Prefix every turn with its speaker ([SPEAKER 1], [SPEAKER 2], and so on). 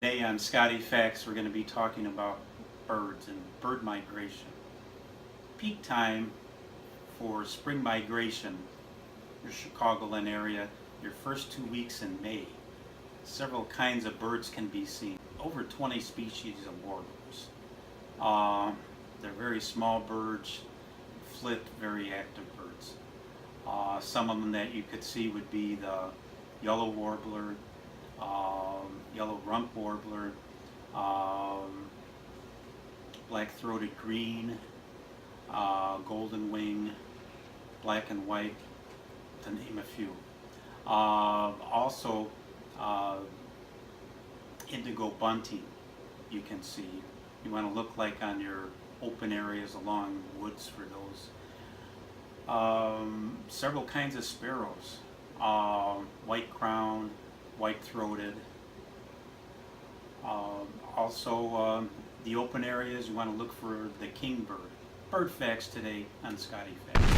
[SPEAKER 1] Today on Scottie Facts, we're going to be talking about birds and bird migration. Peak time for spring migration, your Chicagoland area, your first 2 weeks in May. Several kinds of birds can be seen. Over 20 species of warblers. They're very small birds, flit, very active birds. Some of them that you could see would be the yellow warbler, yellow rump warbler, black-throated green, golden wing, black and white, to name a few. Also, indigo bunting you can see. You want to look like on your open areas along woods for those. Several kinds of sparrows, white-crowned, white-throated. Also, the open areas, you want to look for the kingbird. Bird facts today on Scottie Facts.